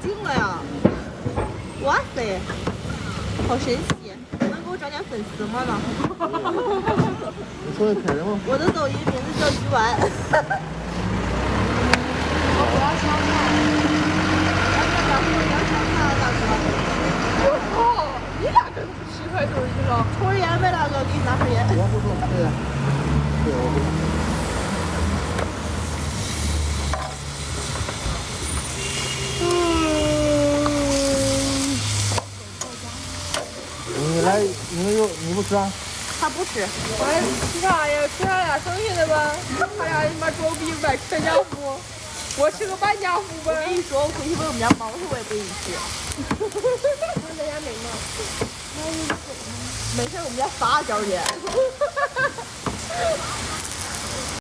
警了呀！哇塞，好神奇！能给我找点粉丝吗？呢？你说的骗人吗？我的抖音名字叫鱼丸。我不要抢卡。你要抢卡，大哥。我靠，你咋跟10块多去了？抽根烟呗，大哥，给你拿根烟。我不说，对呀，对，我不说。你来，你不吃啊？他不吃。哎，吃啥呀？吃啥呀？剩下的呗。他俩他妈装逼买全家福，我吃个半家福呗。我跟你说，我回去喂我们家猫头，我也不给你吃。那咱家没吗？没事，我们家撒娇去。